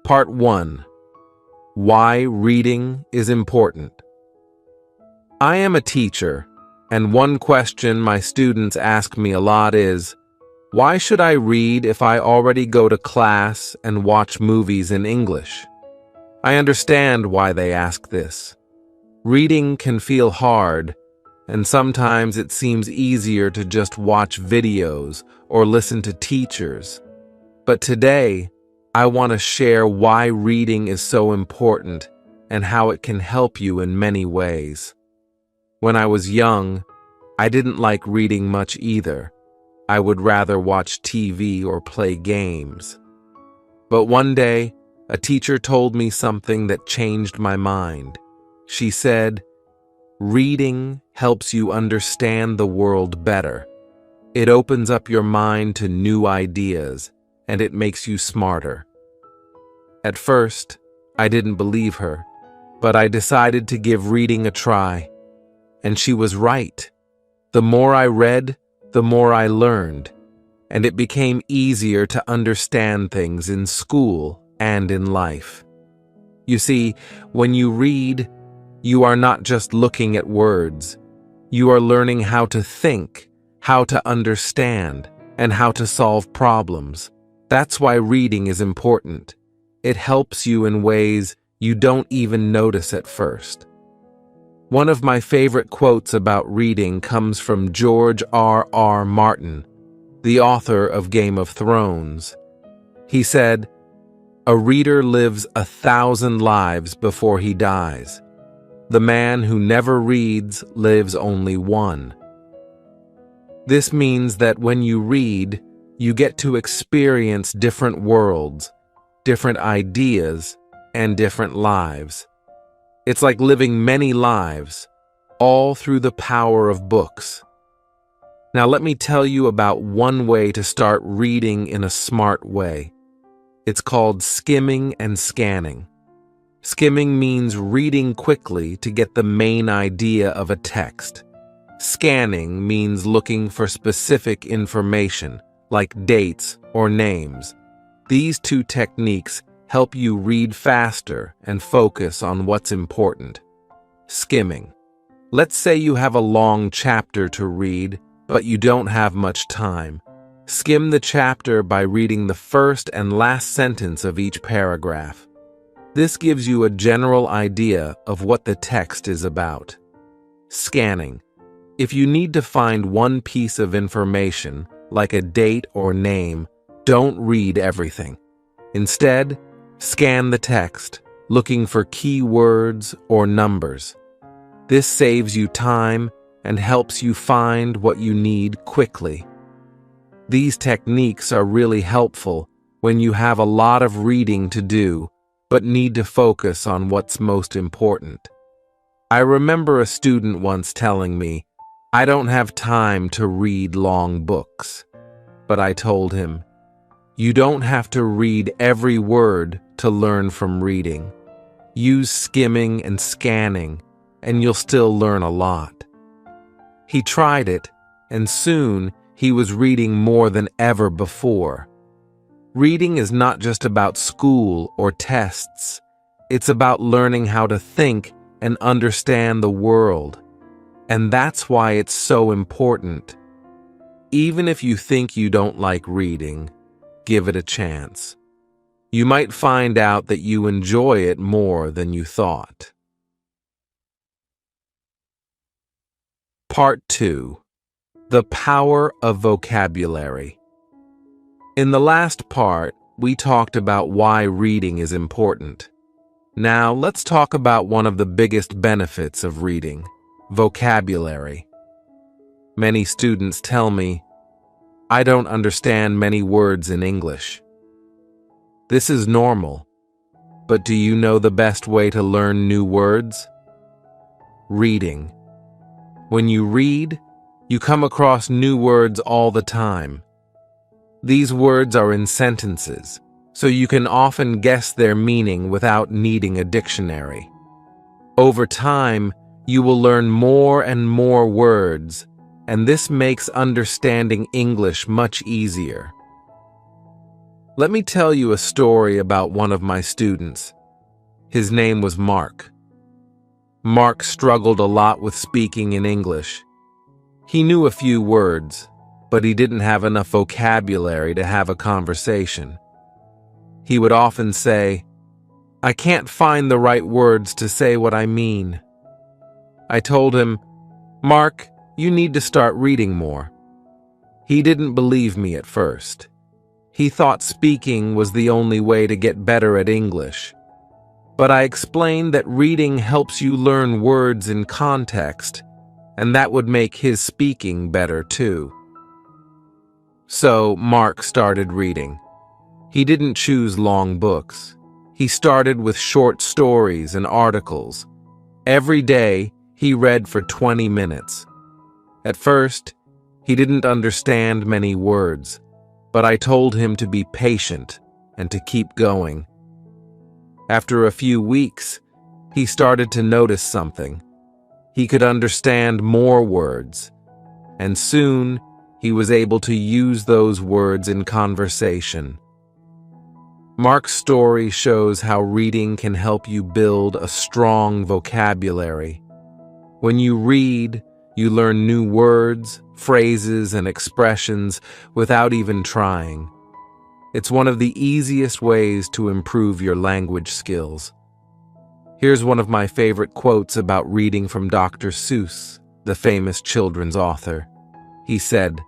Part 1. Why reading is important. I am a teacher, and one question my students ask me a lot is, why should I read if I already go to class and watch movies in English? I understand why they ask this. Reading can feel hard, and sometimes it seems easier to just watch videos or listen to teachers. But today, I want to share why reading is so important and how it can help you in many ways. When I was young, I didn't like reading much either. I would rather watch TV or play games. But one day, a teacher told me something that changed my mind. She said, "Reading helps you understand the world better. It opens up your mind to new ideas, and it makes you smarter." At first, I didn't believe her, but I decided to give reading a try. And she was right. The more I read, the more I learned, and it became easier to understand things in school and in life. You see, when you read, you are not just looking at words. You are learning how to think, how to understand, and how to solve problems. That's why reading is important. It helps you in ways you don't even notice at first. One of my favorite quotes about reading comes from George R.R. Martin, the author of Game of Thrones. He said, "A reader lives 1,000 lives before he dies. The man who never reads lives only one." This means that when you read, you get to experience different worlds, different ideas, and different lives. It's like living many lives, all through the power of books. Now let me tell you about one way to start reading in a smart way. It's called skimming and scanning. Skimming means reading quickly to get the main idea of a text. Scanning means looking for specific information, like dates or names. These two techniques help you read faster and focus on what's important. Skimming. Let's say you have a long chapter to read, but you don't have much time. Skim the chapter by reading the first and last sentence of each paragraph. This gives you a general idea of what the text is about. Scanning. If you need to find one piece of information, like a date or name, don't read everything. Instead, scan the text, looking for key words or numbers. This saves you time and helps you find what you need quickly. These techniques are really helpful when you have a lot of reading to do, but need to focus on what's most important. I remember a student once telling me, "I don't have time to read long books." But I told him, "You don't have to read every word to learn from reading. Use skimming and scanning, and you'll still learn a lot." He tried it, and soon he was reading more than ever before. Reading is not just about school or tests. It's about learning how to think and understand the world. And that's why it's so important. Even if you think you don't like reading, give it a chance. You might find out that you enjoy it more than you thought. Part 2. The Power of Vocabulary. In the last part, we talked about why reading is important. Now, let's talk about one of the biggest benefits of reading: vocabulary. Many students tell me, "I don't understand many words in English." This is normal, but do you know the best way to learn new words? Reading. When you read, you come across new words all the time. These words are in sentences, so you can often guess their meaning without needing a dictionary. Over time, you will learn more and more words, and this makes understanding English much easier. Let me tell you a story about one of my students. His name was Mark. Mark struggled a lot with speaking in English. He knew a few words, but he didn't have enough vocabulary to have a conversation. He would often say, "I can't find the right words to say what I mean." I told him, "Mark, you need to start reading more." He didn't believe me at first. He thought speaking was the only way to get better at English. But I explained that reading helps you learn words in context, and that would make his speaking better too. So Mark started reading. He didn't choose long books. He started with short stories and articles. Every day, he read for 20 minutes. At first, he didn't understand many words, but I told him to be patient and to keep going. After a few weeks, he started to notice something. He could understand more words, and soon he was able to use those words in conversation. Mark's story shows how reading can help you build a strong vocabulary. When you read, you learn new words, phrases, and expressions without even trying. It's one of the easiest ways to improve your language skills. Here's one of my favorite quotes about reading from Dr. Seuss, the famous children's author. He said,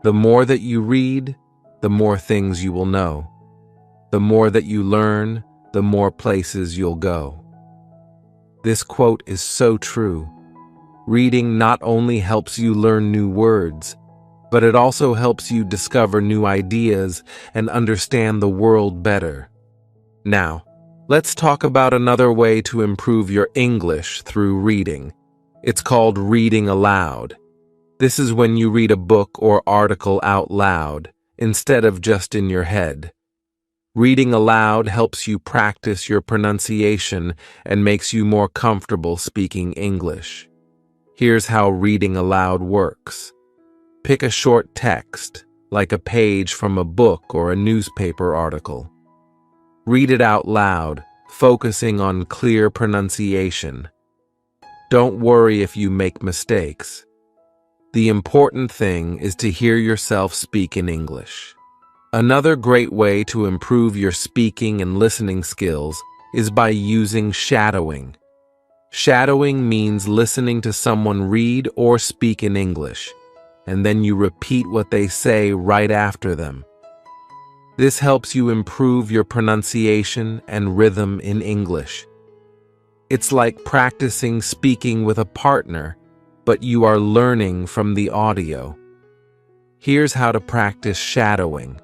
"The more that you read, the more things you will know. The more that you learn, the more places you'll go." This quote is so true. Reading not only helps you learn new words, but it also helps you discover new ideas and understand the world better. Now, let's talk about another way to improve your English through reading. It's called reading aloud. This is when you read a book or article out loud, instead of just in your head. Reading aloud helps you practice your pronunciation and makes you more comfortable speaking English. Here's how reading aloud works. Pick a short text, like a page from a book or a newspaper article. Read it out loud, focusing on clear pronunciation. Don't worry if you make mistakes. The important thing is to hear yourself speak in English. Another great way to improve your speaking and listening skills is by using shadowing. Shadowing means listening to someone read or speak in English, and then you repeat what they say right after them. This helps you improve your pronunciation and rhythm in English. It's like practicing speaking with a partner, but you are learning from the audio. Here's how to practice shadowing.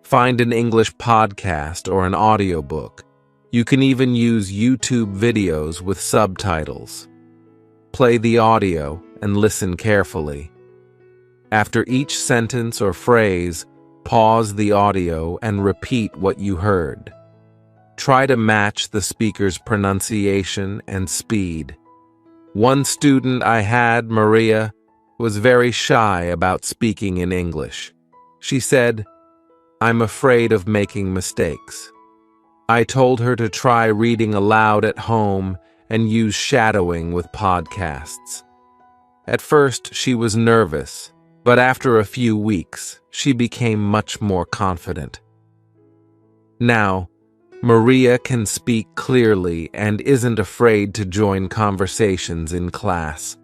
Find an English podcast or an audiobook. You can even use YouTube videos with subtitles. Play the audio and listen carefully. After each sentence or phrase, pause the audio and repeat what you heard. Try to match the speaker's pronunciation and speed. One student I had, Maria, was very shy about speaking in English. She said, "I'm afraid of making mistakes." I told her to try reading aloud at home and use shadowing with podcasts. At first, she was nervous, but after a few weeks, she became much more confident. Now, Maria can speak clearly and isn't afraid to join conversations in class.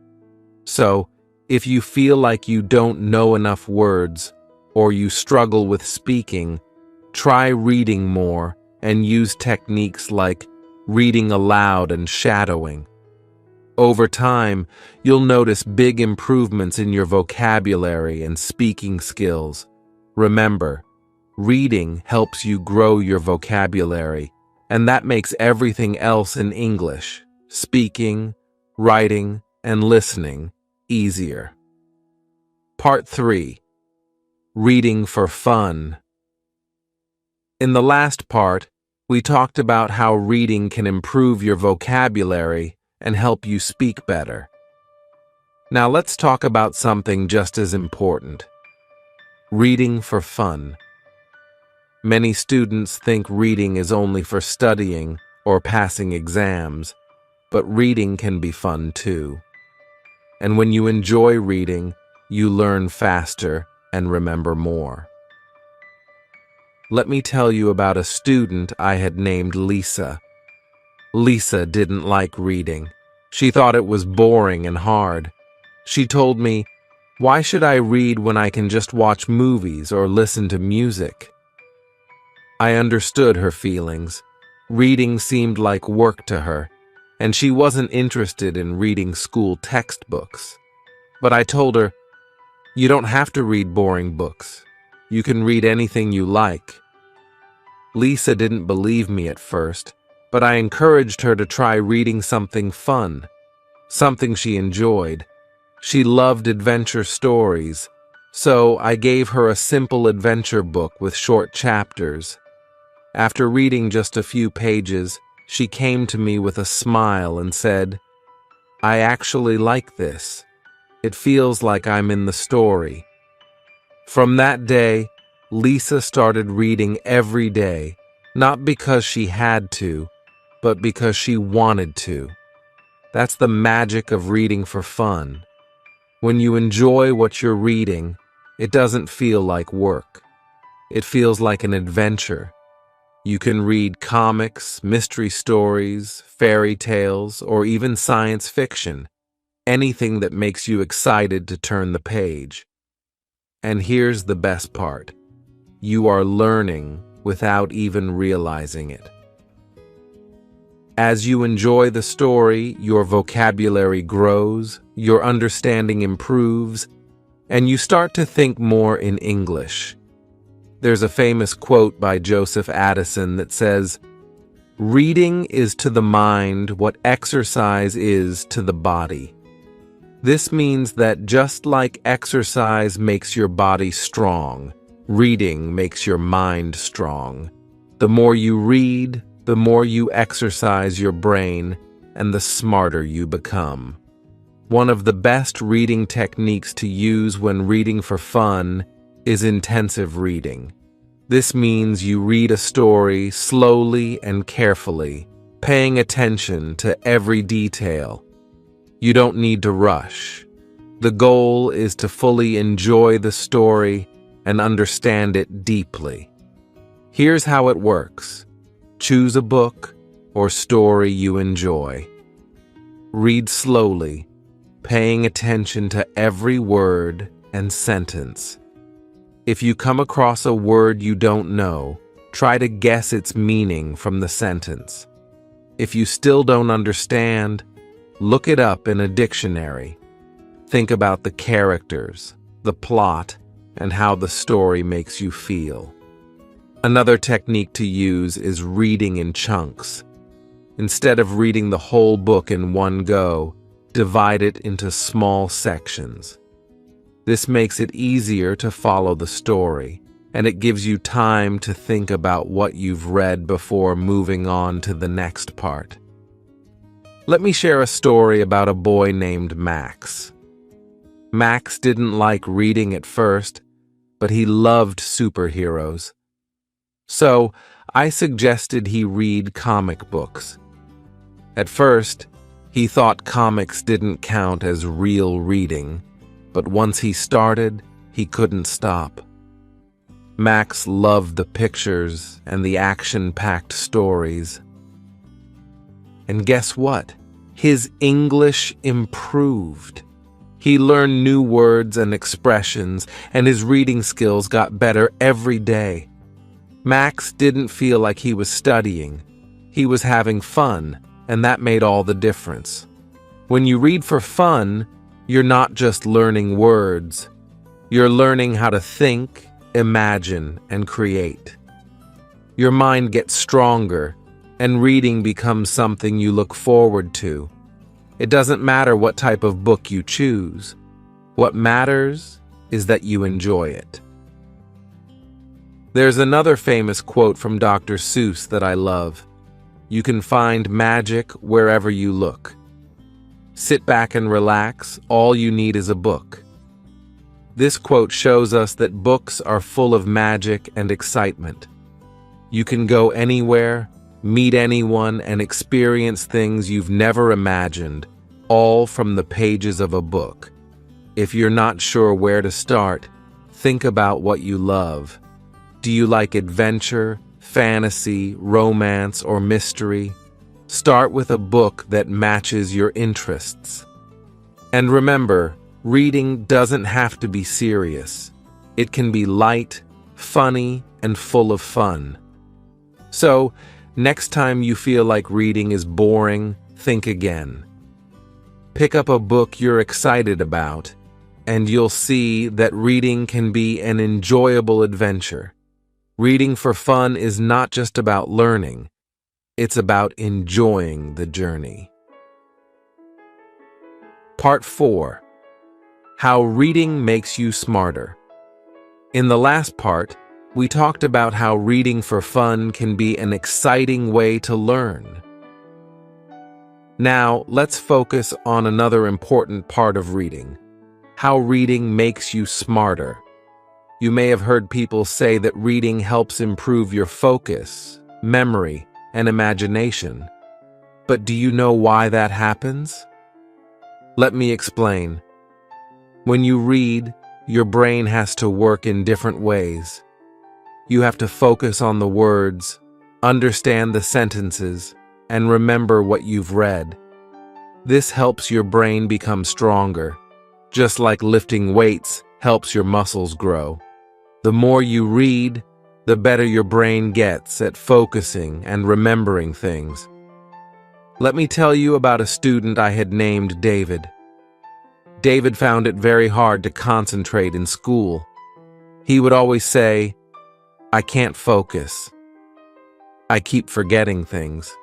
So, if you feel like you don't know enough words or you struggle with speaking, try reading more and use techniques like reading aloud and shadowing. Over time, you'll notice big improvements in your vocabulary and speaking skills. Remember, reading helps you grow your vocabulary, and that makes everything else in English, speaking, writing, and listening, easier. Part 3. Reading for fun. In the last part, we talked about how reading can improve your vocabulary and help you speak better. Now let's talk about something just as important. Reading for fun. Many students think reading is only for studying or passing exams, but reading can be fun too. And when you enjoy reading, you learn faster and remember more. Let me tell you about a student I had named Lisa. Lisa didn't like reading. She thought it was boring and hard. She told me, "Why should I read when I can just watch movies or listen to music?" I understood her feelings. Reading seemed like work to her, and she wasn't interested in reading school textbooks. But I told her, "You don't have to read boring books. You can read anything you like." Lisa didn't believe me at first, but I encouraged her to try reading something fun, something she enjoyed. She loved adventure stories, so I gave her a simple adventure book with short chapters. After reading just a few pages, she came to me with a smile and said, "I actually like this. It feels like I'm in the story." From that day, Lisa started reading every day, not because she had to, but because she wanted to. That's the magic of reading for fun. When you enjoy what you're reading, it doesn't feel like work. It feels like an adventure. You can read comics, mystery stories, fairy tales, or even science fiction, anything that makes you excited to turn the page. And here's the best part. You are learning without even realizing it. As you enjoy the story, your vocabulary grows, your understanding improves, and you start to think more in English. There's a famous quote by Joseph Addison that says, "Reading is to the mind what exercise is to the body." This means that just like exercise makes your body strong, reading makes your mind strong. The more you read, the more you exercise your brain, and the smarter you become. One of the best reading techniques to use when reading for fun is intensive reading. This means you read a story slowly and carefully, paying attention to every detail. You don't need to rush. The goal is to fully enjoy the story and understand it deeply. Here's how it works. Choose a book or story you enjoy. Read slowly, paying attention to every word and sentence. If you come across a word you don't know, try to guess its meaning from the sentence. If you still don't understand, look it up in a dictionary. Think about the characters, the plot, and how the story makes you feel. Another technique to use is reading in chunks. Instead of reading the whole book in one go, divide it into small sections. This makes it easier to follow the story, and it gives you time to think about what you've read before moving on to the next part. Let me share a story about a boy named Max. Max didn't like reading at first, but he loved superheroes. So, I suggested he read comic books. At first, he thought comics didn't count as real reading, but once he started, he couldn't stop. Max loved the pictures and the action-packed stories. And guess what? His English improved. He learned new words and expressions, and his reading skills got better every day. Max didn't feel like he was studying. He was having fun, and that made all the difference. When you read for fun, you're not just learning words. You're learning how to think, imagine, and create. Your mind gets stronger, and reading becomes something you look forward to. It doesn't matter what type of book you choose. What matters is that you enjoy it. There's another famous quote from Dr. Seuss that I love. You can find magic wherever you look. Sit back and relax, all you need is a book. This quote shows us that books are full of magic and excitement. You can go anywhere, meet anyone, and experience things you've never imagined, all from the pages of a book. If you're not sure where to start, think about what you love. Do you like adventure, fantasy, romance, or mystery? Start with a book that matches your interests. And remember, reading doesn't have to be serious. It can be light, funny, and full of fun. So, next time you feel like reading is boring, think again. Pick up a book you're excited about, and you'll see that reading can be an enjoyable adventure. Reading for fun is not just about learning. It's about enjoying the journey. Part 4. How reading makes you smarter. In the last part, we talked about how reading for fun can be an exciting way to learn. Now, let's focus on another important part of reading: how reading makes you smarter. You may have heard people say that reading helps improve your focus, memory, and imagination. But do you know why that happens? Let me explain. When you read, your brain has to work in different ways. You have to focus on the words, understand the sentences, and remember what you've read. This helps your brain become stronger, just like lifting weights helps your muscles grow. The more you read, the better your brain gets at focusing and remembering things. Let me tell you about a student I had named David. David found it very hard to concentrate in school. He would always say, "I can't focus. I keep forgetting things."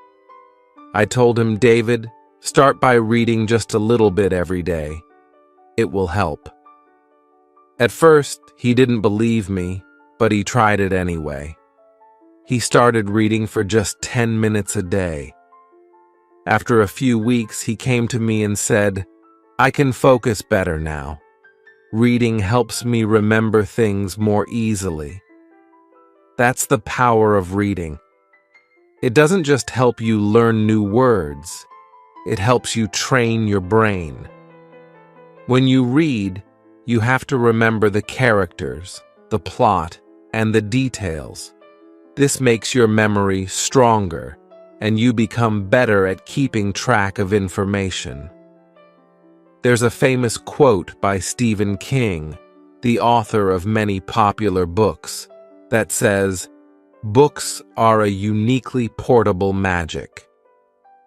I told him, "David, start by reading just a little bit every day. It will help." At first, he didn't believe me, but he tried it anyway. He started reading for just 10 minutes a day. After a few weeks, he came to me and said, "I can focus better now. Reading helps me remember things more easily." That's the power of reading. It doesn't just help you learn new words, it helps you train your brain. When you read, you have to remember the characters, the plot, and the details. This makes your memory stronger, and you become better at keeping track of information. There's a famous quote by Stephen King, the author of many popular books, that says, "Books are a uniquely portable magic."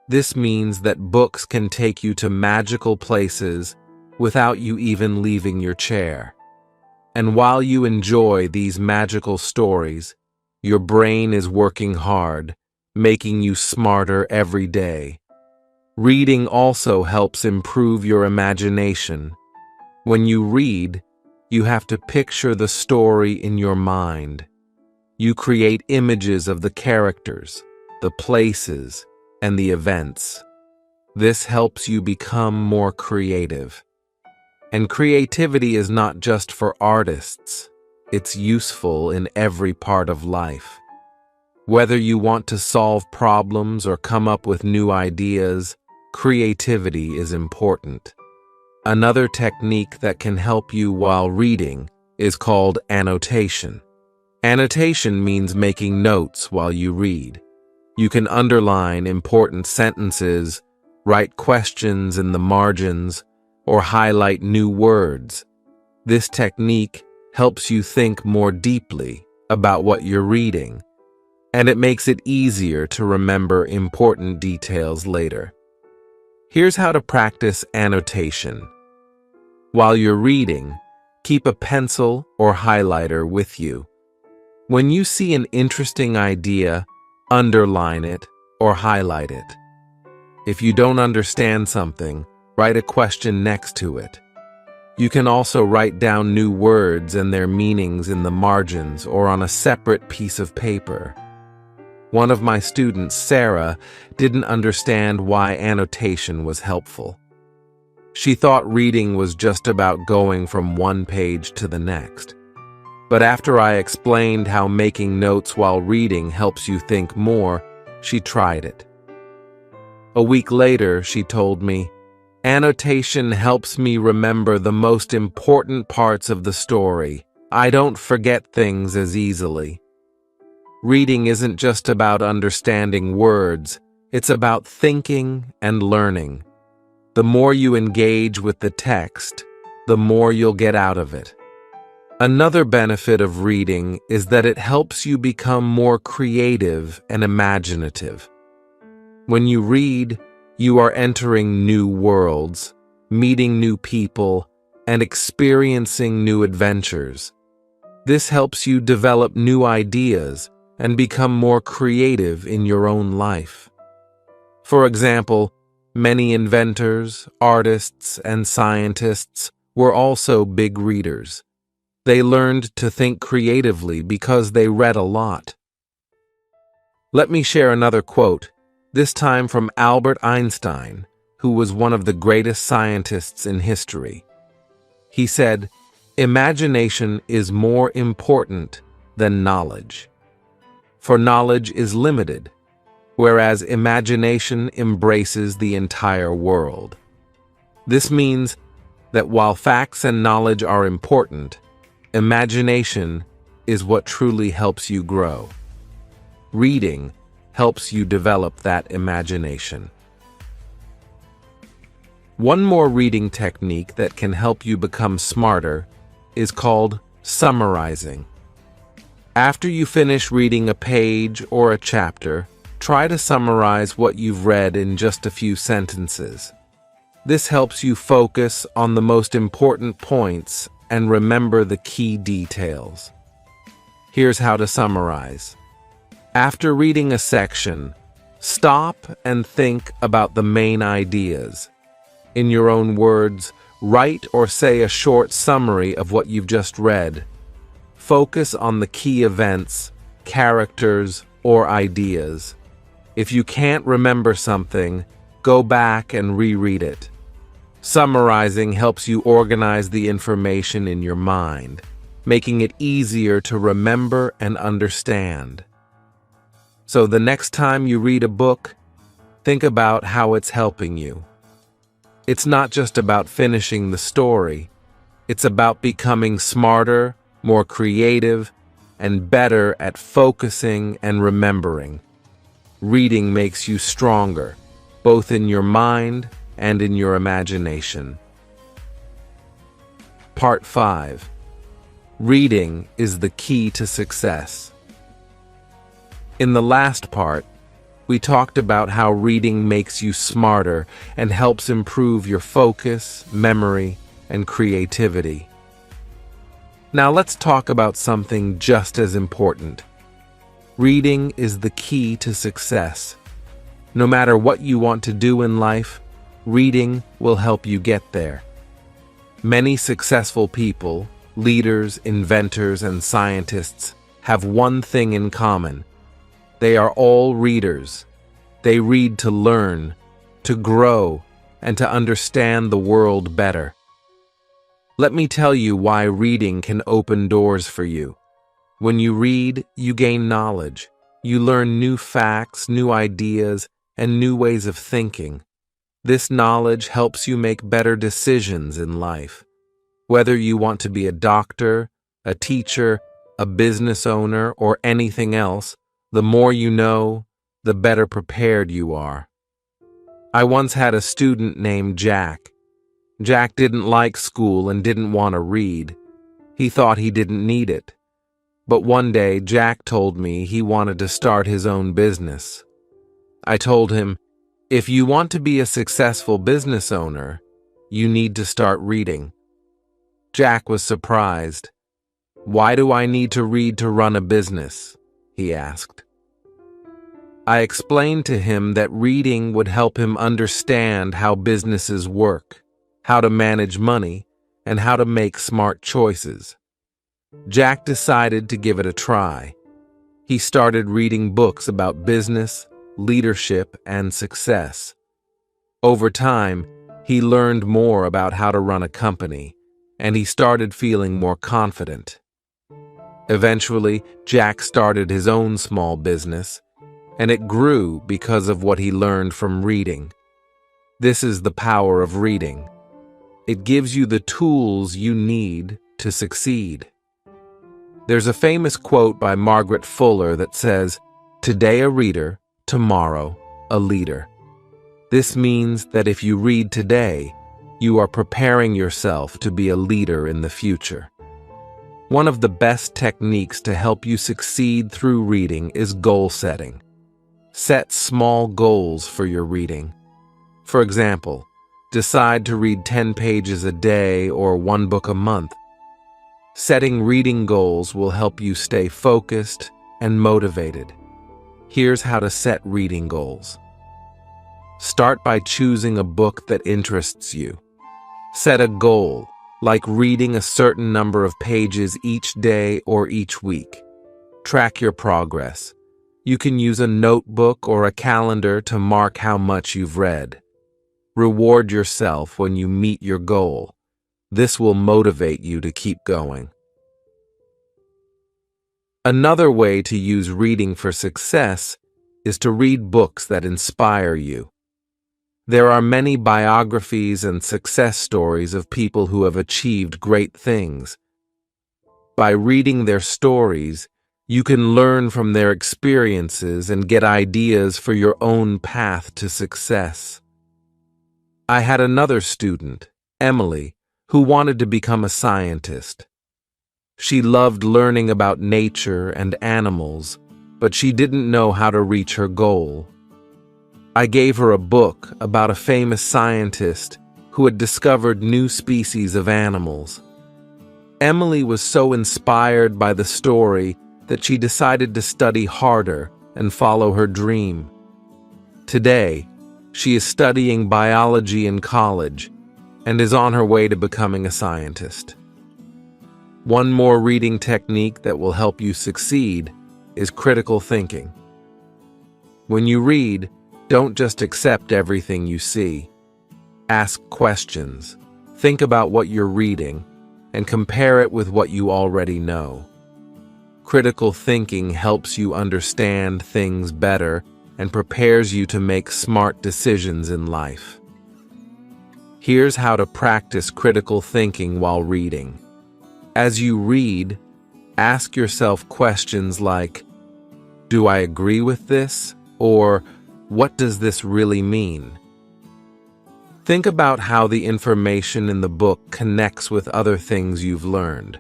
This means that books can take you to magical places without you even leaving your chair. And while you enjoy these magical stories, your brain is working hard, making you smarter every day. Reading also helps improve your imagination. When you read, you have to picture the story in your mind. You create images of the characters, the places, and the events. This helps you become more creative. And creativity is not just for artists. It's useful in every part of life. Whether you want to solve problems or come up with new ideas, creativity is important. Another technique that can help you while reading is called annotation. Annotation means making notes while you read. You can underline important sentences, write questions in the margins, or highlight new words. This technique helps you think more deeply about what you're reading, and it makes it easier to remember important details later. Here's how to practice annotation. While you're reading, keep a pencil or highlighter with you. When you see an interesting idea, underline it or highlight it. If you don't understand something, write a question next to it. You can also write down new words and their meanings in the margins or on a separate piece of paper. One of my students, Sarah, didn't understand why annotation was helpful. She thought reading was just about going from one page to the next. But after I explained how making notes while reading helps you think more, she tried it. A week later, she told me, "Annotation helps me remember the most important parts of the story. I don't forget things as easily." Reading isn't just about understanding words, it's about thinking and learning. The more you engage with the text, the more you'll get out of it. Another benefit of reading is that it helps you become more creative and imaginative. When you read, you are entering new worlds, meeting new people, and experiencing new adventures. This helps you develop new ideas and become more creative in your own life. For example, many inventors, artists, and scientists were also big readers. They learned to think creatively because they read a lot. Let me share another quote, this time from Albert Einstein, who was one of the greatest scientists in history. He said, "Imagination is more important than knowledge. For knowledge is limited, whereas imagination embraces the entire world." This means that while facts and knowledge are important, imagination is what truly helps you grow. Reading helps you develop that imagination. One more reading technique that can help you become smarter is called summarizing. After you finish reading a page or a chapter, try to summarize what you've read in just a few sentences. This helps you focus on the most important points and remember the key details. Here's how to summarize. After reading a section, stop and think about the main ideas. In your own words, write or say a short summary of what you've just read. Focus on the key events, characters, or ideas. If you can't remember something, go back and reread it. Summarizing helps you organize the information in your mind, making it easier to remember and understand. So the next time you read a book, think about how it's helping you. It's not just about finishing the story. It's about becoming smarter, more creative, and better at focusing and remembering. Reading makes you stronger, both in your mind and in your imagination. Part 5. Reading is the key to success. In the last part, we talked about how reading makes you smarter and helps improve your focus, memory, and creativity. Now let's talk about something just as important. Reading is the key to success. No matter what you want to do in life, reading will help you get there. Many successful people, leaders, inventors, and scientists have one thing in common. They are all readers. They read to learn, to grow, and to understand the world better. Let me tell you why reading can open doors for you. When you read, you gain knowledge. You learn new facts, new ideas, and new ways of thinking. This knowledge helps you make better decisions in life. Whether you want to be a doctor, a teacher, a business owner, or anything else, the more you know, the better prepared you are. I once had a student named Jack. Jack didn't like school and didn't want to read. He thought he didn't need it. But one day, Jack told me he wanted to start his own business. I told him, if you want to be a successful business owner, you need to start reading. Jack was surprised. "Why do I need to read to run a business?" he asked. I explained to him that reading would help him understand how businesses work, how to manage money, and how to make smart choices. Jack decided to give it a try. He started reading books about business, leadership, and success. Over time, he learned more about how to run a company, and he started feeling more confident. Eventually, Jack started his own small business, and it grew because of what he learned from reading. This is the power of reading. It gives you the tools you need to succeed. There's a famous quote by Margaret Fuller that says, "Today a reader, tomorrow a leader." This means that if you read today, you are preparing yourself to be a leader in the future. One of the best techniques to help you succeed through reading is goal setting. Set small goals for your reading. For example, decide to read 10 pages a day or one book a month. Setting reading goals will help you stay focused and motivated. Here's how to set reading goals. Start by choosing a book that interests you. Set a goal, like reading a certain number of pages each day or each week. Track your progress. You can use a notebook or a calendar to mark how much you've read. Reward yourself when you meet your goal. This will motivate you to keep going. Another way to use reading for success is to read books that inspire you. There are many biographies and success stories of people who have achieved great things. By reading their stories, you can learn from their experiences and get ideas for your own path to success. I had another student, Emily, who wanted to become a scientist. She loved learning about nature and animals, but she didn't know how to reach her goal. I gave her a book about a famous scientist who had discovered new species of animals. Emily was so inspired by the story that she decided to study harder and follow her dream. Today, she is studying biology in college and is on her way to becoming a scientist. One more reading technique that will help you succeed is critical thinking. When you read, don't just accept everything you see. Ask questions. Think about what you're reading and compare it with what you already know. Critical thinking helps you understand things better and prepares you to make smart decisions in life. Here's how to practice critical thinking while reading. As you read, ask yourself questions like, "Do I agree with this?" or "What does this really mean?" Think about how the information in the book connects with other things you've learned.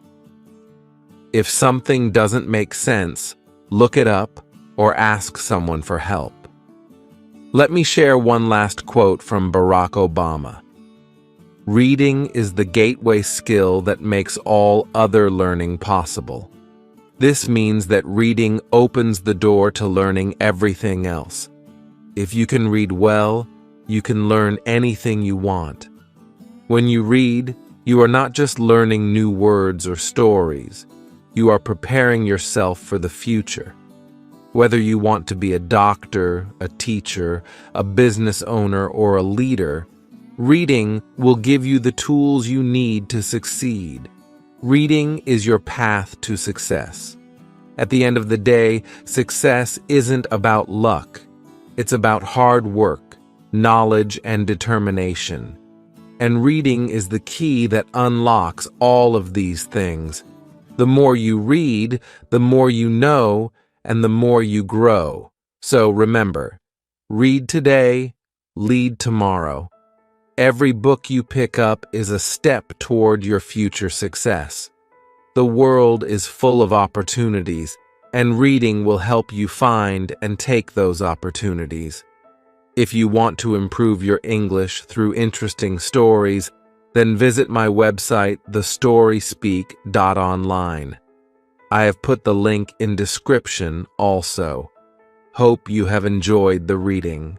If something doesn't make sense, look it up or ask someone for help. Let me share one last quote from Barack Obama. "Reading is the gateway skill that makes all other learning possible." This means that reading opens the door to learning everything else. If you can read well, you can learn anything you want. When you read, you are not just learning new words or stories. You are preparing yourself for the future. Whether you want to be a doctor, a teacher, a business owner, or a leader, reading will give you the tools you need to succeed. Reading is your path to success. At the end of the day, success isn't about luck. It's about hard work, knowledge, and determination. And reading is the key that unlocks all of these things. The more you read, the more you know, and the more you grow. So remember, read today, lead tomorrow. Every book you pick up is a step toward your future success. The world is full of opportunities, and reading will help you find and take those opportunities. If you want to improve your English through interesting stories, then visit my website, thestoryspeak.online. I have put the link in description also. Hope you have enjoyed the reading.